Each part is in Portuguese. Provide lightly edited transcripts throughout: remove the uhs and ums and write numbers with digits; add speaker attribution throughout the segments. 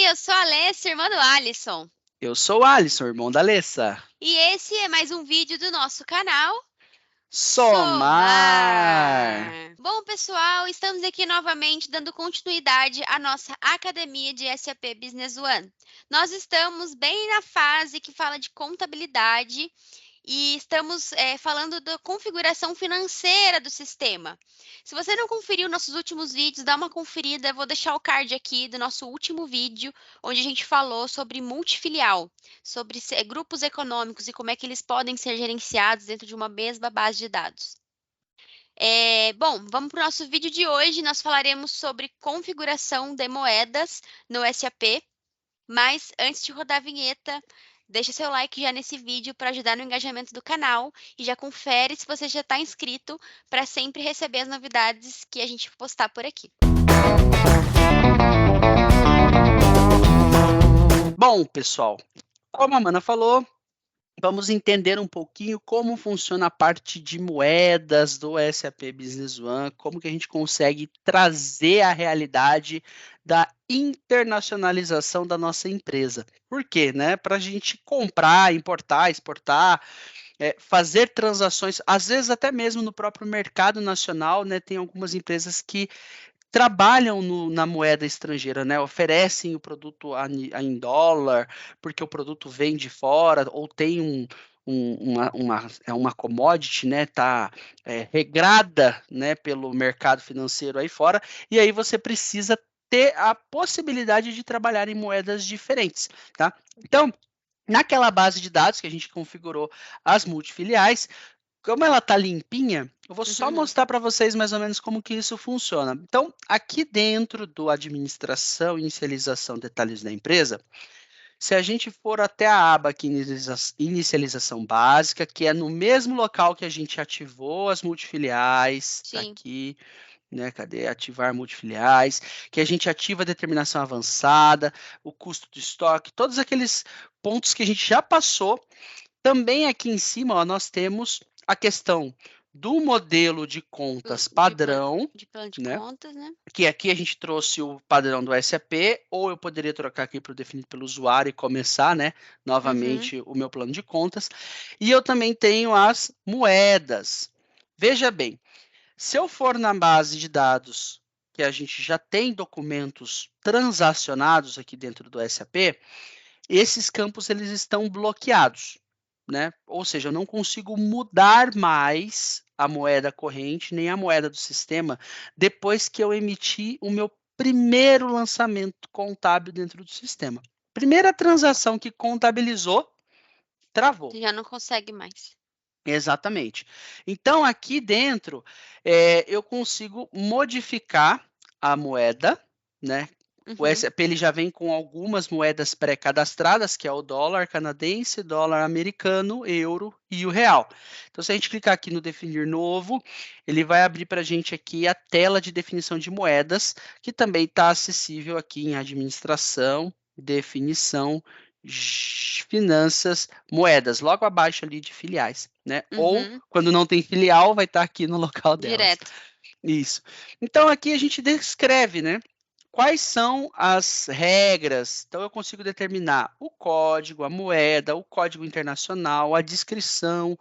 Speaker 1: eu sou a Alessa, irmã do Alisson.
Speaker 2: Eu sou o Alisson, irmão da Alessa.
Speaker 1: E esse é mais um vídeo do nosso canal
Speaker 2: Somar!
Speaker 1: Somar. Bom, pessoal, estamos aqui novamente dando continuidade à nossa academia de SAP Business One. Nós estamos bem na fase que fala de contabilidade e estamos falando da configuração financeira do sistema. Se você não conferiu nossos últimos vídeos, dá uma conferida. Eu vou deixar o card aqui do nosso último vídeo, onde a gente falou sobre multifilial, sobre grupos econômicos e como é que eles podem ser gerenciados dentro de uma mesma base de dados. Bom, vamos para o nosso vídeo de hoje. Nós falaremos sobre configuração de moedas no SAP. Mas antes de rodar a vinheta, deixa seu like já nesse vídeo para ajudar no engajamento do canal e já confere se você já está inscrito para sempre receber as novidades que a gente postar por aqui.
Speaker 2: Bom, pessoal, como a Mana falou, vamos entender um pouquinho como funciona a parte de moedas do SAP Business One, como que a gente consegue trazer a realidade da internacionalização da nossa empresa. Por quê? Né? Para a gente comprar, importar, exportar, fazer transações, às vezes até mesmo no próprio mercado nacional, né? Tem algumas empresas que trabalham na moeda estrangeira, né? Oferecem o produto em dólar, porque o produto vem de fora, ou tem uma commodity, né? Tá regrada, né? Pelo mercado financeiro aí fora, e aí você precisa ter a possibilidade de trabalhar em moedas diferentes, tá? Então, naquela base de dados que a gente configurou as multifiliais, como ela está limpinha, eu vou só mostrar para vocês mais ou menos como que isso funciona. Então, aqui dentro do administração e inicialização detalhes da empresa, se a gente for até a aba aqui, inicialização básica, que é no mesmo local que a gente ativou as multifiliais, tá aqui, né? Cadê? Ativar multifiliais, que a gente ativa a determinação avançada, o custo do estoque, todos aqueles pontos que a gente já passou. Também aqui em cima, ó, nós temos a questão do modelo de contas padrão,
Speaker 1: de plano de
Speaker 2: né?
Speaker 1: contas, né?
Speaker 2: Que aqui a gente trouxe o padrão do SAP, ou eu poderia trocar aqui para o definido pelo usuário e começar, né, novamente o meu plano de contas. E eu também tenho as moedas. Veja bem, se eu for na base de dados, que a gente já tem documentos transacionados aqui dentro do SAP, esses campos eles estão bloqueados, né? Ou seja, eu não consigo mudar mais a moeda corrente nem a moeda do sistema depois que eu emiti o meu primeiro lançamento contábil dentro do sistema. Primeira transação que contabilizou, travou.
Speaker 1: Você já não consegue mais.
Speaker 2: Exatamente. Então, aqui dentro, eu consigo modificar a moeda, né? O SAP ele já vem com algumas moedas pré-cadastradas, que é o dólar canadense, dólar americano, euro e o real. Então, se a gente clicar aqui no definir novo, ele vai abrir para a gente aqui a tela de definição de moedas, que também está acessível aqui em administração, definição, finanças, moedas, logo abaixo ali de filiais, né? Ou quando não tem filial, vai estar aqui no local delas.
Speaker 1: Direto.
Speaker 2: Isso. Então aqui a gente descreve, né? Quais são as regras? Então eu consigo determinar o código, a moeda, o código internacional, a descrição,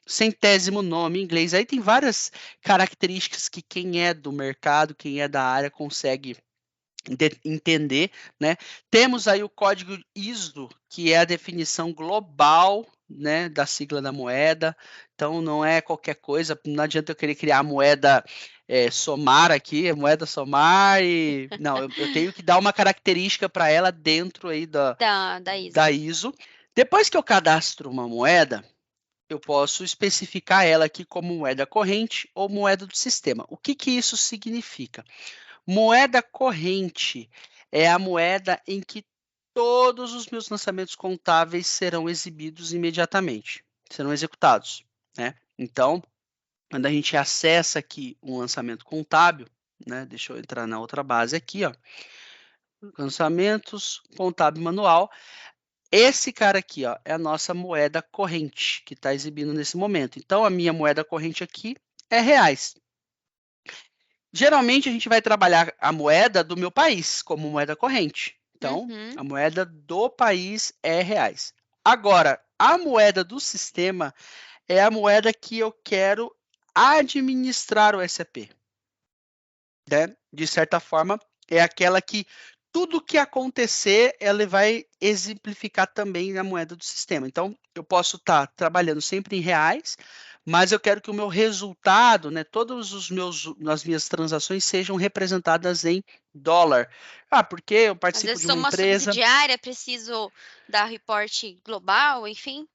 Speaker 2: centésimo nome em inglês. Aí tem várias características que quem é do mercado, quem é da área consegue entender, né? Temos aí o código ISO, que é a definição global, né, da sigla da moeda. Então não é qualquer coisa, não adianta eu querer criar a moeda somar aqui, a moeda somar e não, eu tenho que dar uma característica para ela dentro aí da ISO. Depois que eu cadastro uma moeda, eu posso especificar ela aqui como moeda corrente ou moeda do sistema. O que que isso significa? Moeda corrente é a moeda em que todos os meus lançamentos contábeis serão exibidos imediatamente, serão executados, né? Então, quando a gente acessa aqui um lançamento contábil, né? Deixa eu entrar na outra base aqui, ó. Lançamentos contábil manual. Esse cara aqui, ó, é a nossa moeda corrente que está exibindo nesse momento. Então, a minha moeda corrente aqui é reais. Geralmente a gente vai trabalhar a moeda do meu país como moeda corrente. Então,
Speaker 1: Uhum.
Speaker 2: a moeda do país é reais. Agora, a moeda do sistema é a moeda que eu quero administrar o SAP, né? De certa forma, é aquela que tudo que acontecer, ela vai exemplificar também na moeda do sistema. Então, eu posso estar trabalhando sempre em reais, mas eu quero que o meu resultado, né, todos os meus, as minhas transações sejam representadas em dólar. Ah, porque eu
Speaker 1: Às
Speaker 2: participo
Speaker 1: vezes
Speaker 2: de
Speaker 1: sou
Speaker 2: uma
Speaker 1: uma
Speaker 2: empresa.
Speaker 1: subsidiária, preciso dar reporte global, enfim, alguma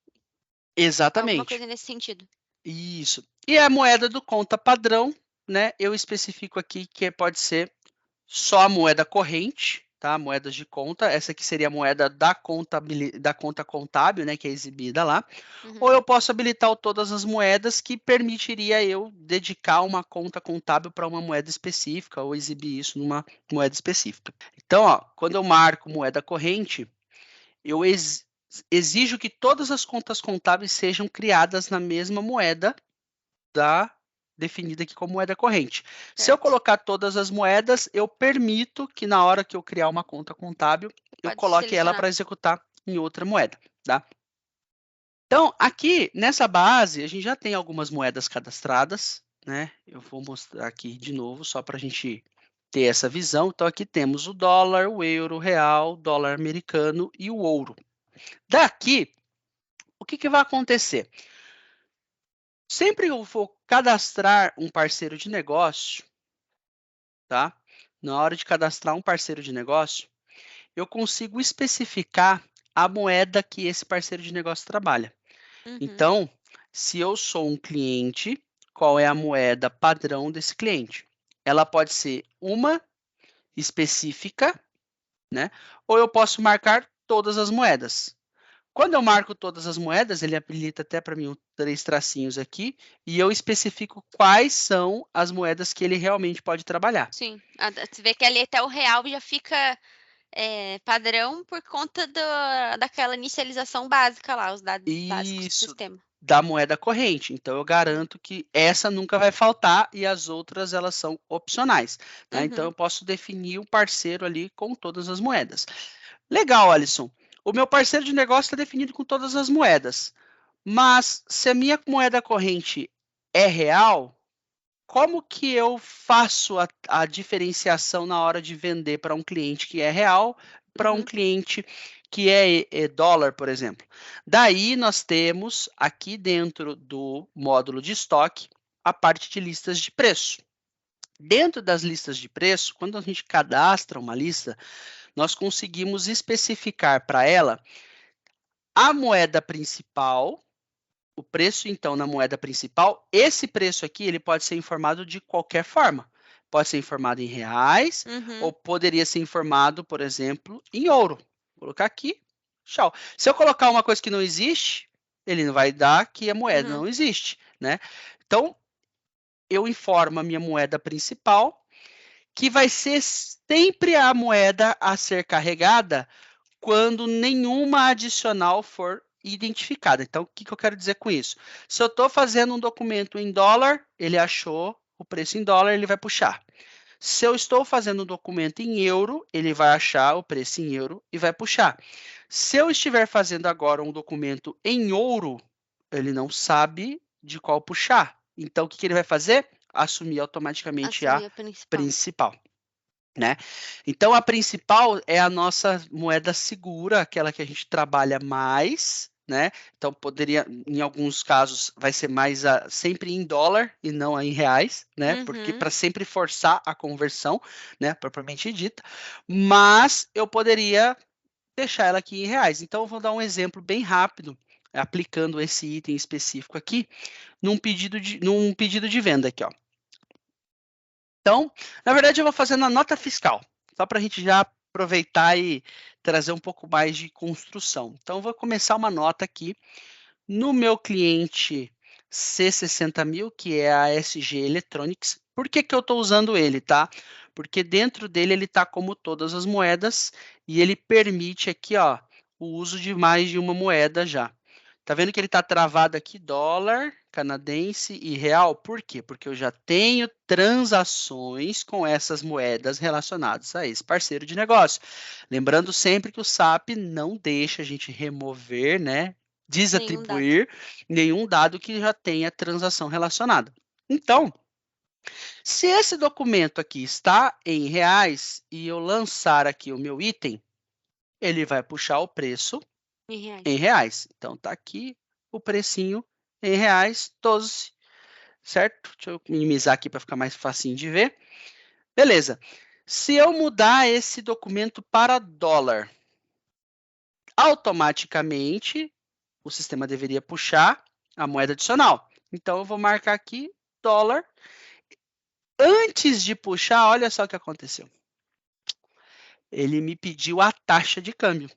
Speaker 2: Exatamente.
Speaker 1: coisa nesse sentido.
Speaker 2: Isso. E a moeda do conta padrão, né? Eu especifico aqui que pode ser só a moeda corrente, tá? Moedas de conta. Essa aqui seria a moeda da conta contábil, né? Que é exibida lá. Ou
Speaker 1: Uhum.
Speaker 2: eu posso habilitar todas as moedas que permitiria eu dedicar uma conta contábil para uma moeda específica ou exibir isso numa moeda específica. Então, ó, quando eu marco moeda corrente, eu exijo que todas as contas contábeis sejam criadas na mesma moeda da definida aqui como moeda corrente. Se eu
Speaker 1: Certo.
Speaker 2: colocar todas as moedas, eu permito que na hora que eu criar uma conta contábil, eu
Speaker 1: Pode
Speaker 2: coloque ela
Speaker 1: selecionar.
Speaker 2: para executar em outra moeda, tá? Então, aqui nessa base, a gente já tem algumas moedas cadastradas, né? Eu vou mostrar aqui de novo, só para a gente ter essa visão. Então, aqui temos o dólar, o euro, o real, o dólar americano e o ouro. Daqui, o que vai acontecer? Sempre eu vou cadastrar um parceiro de negócio, tá? Na hora de cadastrar um parceiro de negócio, eu consigo especificar a moeda que esse parceiro de negócio trabalha.
Speaker 1: Uhum.
Speaker 2: Então, se eu sou um cliente, qual é a moeda padrão desse cliente? Ela pode ser uma específica, né? Ou eu posso marcar todas as moedas. Quando eu marco todas as moedas, ele habilita até para mim 3 tracinhos aqui, e eu especifico quais são as moedas que ele realmente pode trabalhar.
Speaker 1: Sim. Você vê que ali até o real já fica padrão por conta daquela inicialização básica lá, os dados básicos do
Speaker 2: Isso,
Speaker 1: sistema.
Speaker 2: da moeda corrente. Então eu garanto que essa nunca vai faltar e as outras elas são opcionais, tá? Então
Speaker 1: Uhum.
Speaker 2: eu posso definir um parceiro ali com todas as moedas. Legal, Alisson. O meu parceiro de negócio está definido com todas as moedas. Mas se a minha moeda corrente é real, como que eu faço a diferenciação na hora de vender para um cliente que é real, para um
Speaker 1: Uhum.
Speaker 2: cliente que é dólar, por exemplo? Daí nós temos aqui dentro do módulo de estoque a parte de listas de preço. Dentro das listas de preço, quando a gente cadastra uma lista, nós conseguimos especificar para ela a moeda principal, o preço, então, na moeda principal. Esse preço aqui ele pode ser informado de qualquer forma. Pode ser informado em reais ou
Speaker 1: Uhum.
Speaker 2: poderia ser informado, por exemplo, em ouro. Vou colocar aqui, tchau. Se eu colocar uma coisa que não existe, ele não vai dar que a moeda
Speaker 1: Uhum.
Speaker 2: não existe, né? Então, eu informo a minha moeda principal, que vai ser sempre a moeda a ser carregada quando nenhuma adicional for identificada. Então, o que eu quero dizer com isso? Se eu estou fazendo um documento em dólar, ele achou o preço em dólar, ele vai puxar. Se eu estou fazendo um documento em euro, ele vai achar o preço em euro e vai puxar. Se eu estiver fazendo agora um documento em ouro, ele não sabe de qual puxar. Então, o que ele vai fazer? Assumir automaticamente a
Speaker 1: Assumir a principal.
Speaker 2: principal. Né? Então, a principal é a nossa moeda segura, aquela que a gente trabalha mais, né? Então, poderia, em alguns casos, vai ser mais sempre em dólar e não em reais, né? Porque
Speaker 1: Uhum.
Speaker 2: para sempre forçar a conversão, né? Propriamente dita. Mas eu poderia deixar ela aqui em reais. Então, eu vou dar um exemplo bem rápido, aplicando esse item específico aqui, num pedido de venda aqui, ó. Então, na verdade, eu vou fazer na nota fiscal, só para a gente já aproveitar e trazer um pouco mais de construção. Então, eu vou começar uma nota aqui no meu cliente C60.000, que é a SG Electronics. Por que eu estou usando ele, tá? Porque dentro dele ele está como todas as moedas e ele permite aqui, ó, o uso de mais de uma moeda já. Tá vendo que ele está travado aqui, dólar canadense e real? Por quê? Porque eu já tenho transações com essas moedas relacionadas a esse parceiro de negócio. Lembrando sempre que o SAP não deixa a gente remover, né, desatribuir nenhum dado que já tenha transação relacionada. Então, se esse documento aqui está em reais e eu lançar aqui o meu item, ele vai puxar o preço em reais. Então, tá aqui o precinho em reais, 12, certo? Deixa eu minimizar aqui para ficar mais facinho de ver. Beleza. Se eu mudar esse documento para dólar, automaticamente o sistema deveria puxar a moeda adicional. Então, eu vou marcar aqui dólar. Antes de puxar, olha só o que aconteceu. Ele me pediu a taxa de câmbio.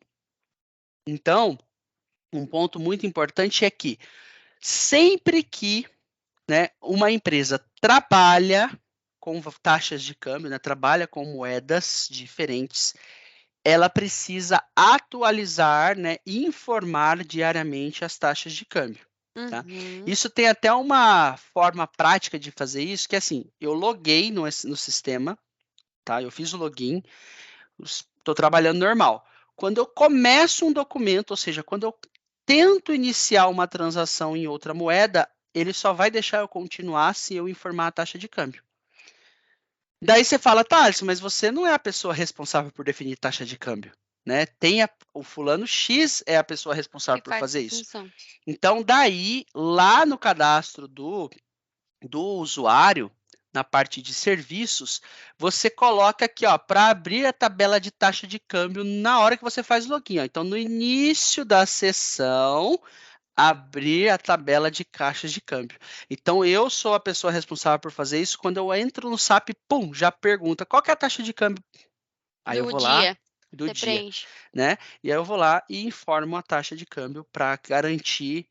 Speaker 2: Então, um ponto muito importante é que sempre que, né, uma empresa trabalha com taxas de câmbio, né, trabalha com moedas diferentes, ela precisa atualizar, né, e informar diariamente as taxas de câmbio. Tá? Isso tem até uma forma prática de fazer isso, que é assim, eu loguei no sistema, tá? Eu fiz o login, estou trabalhando normal. Quando eu começo um documento, ou seja, quando eu tento iniciar uma transação em outra moeda, ele só vai deixar eu continuar se eu informar a taxa de câmbio. Daí você fala, Thales, mas você não é a pessoa responsável por definir taxa de câmbio, né? O fulano X é a pessoa responsável por fazer isso. Então, daí, lá no cadastro do usuário, na parte de serviços, você coloca aqui, ó, para abrir a tabela de taxa de câmbio na hora que você faz o login. Ó. Então, no início da sessão, abrir a tabela de caixas de câmbio. Então, eu sou a pessoa responsável por fazer isso. Quando eu entro no SAP, pum, já pergunta qual que é a taxa de câmbio. Aí eu vou lá, do dia, né? E aí eu vou lá e informo a taxa de câmbio para garantir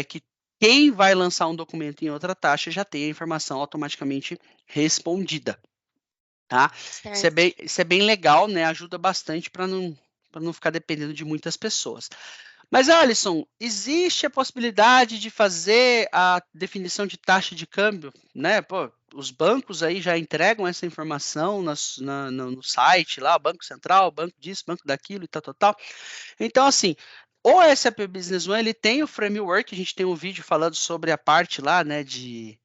Speaker 2: que quem vai lançar um documento em outra taxa já tenha a informação automaticamente respondida, tá? Isso é bem legal, né? Ajuda bastante para não ficar dependendo de muitas pessoas. Mas, Alisson, existe a possibilidade de fazer a definição de taxa de câmbio, né? Pô, os bancos aí já entregam essa informação no site lá, Banco Central, banco disso, banco daquilo e tal. Então, assim, o SAP Business One, ele tem o framework, a gente tem um vídeo falando sobre a parte lá, né, de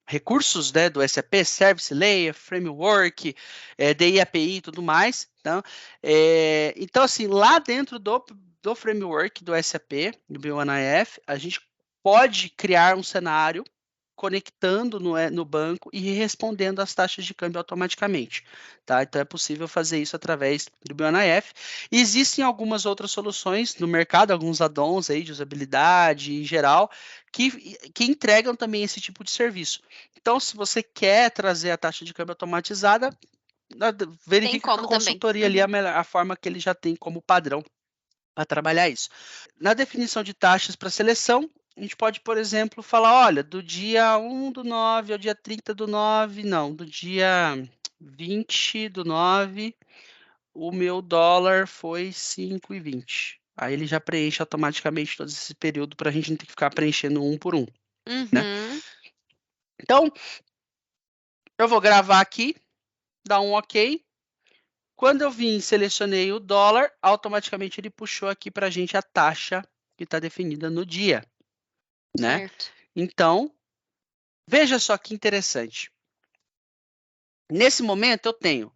Speaker 2: recursos, né, do SAP, Service Layer, Framework, DI API e tudo mais. Então, assim, lá dentro do framework do SAP, do B1IF, a gente pode criar um cenário conectando no banco e respondendo as taxas de câmbio automaticamente. Tá? Então, é possível fazer isso através do B1IF. Existem algumas outras soluções no mercado, alguns add-ons aí de usabilidade em geral, que entregam também esse tipo de serviço. Então, se você quer trazer a taxa de câmbio automatizada, verifica com a consultoria ali a forma que ele já tem como padrão para trabalhar isso. Na definição de taxas para seleção, a gente pode, por exemplo, falar, olha, do dia 1/9 ao dia 30/9, não, do dia 20/9, o meu dólar foi 5,20. Aí ele já preenche automaticamente todo esse período para a gente não ter que ficar preenchendo um por um. Né? Então, eu vou gravar aqui, dar um OK. Quando eu vim e selecionei o dólar, automaticamente ele puxou aqui para a gente a taxa que está definida no dia. Né? Então, veja só que interessante. Nesse momento, eu tenho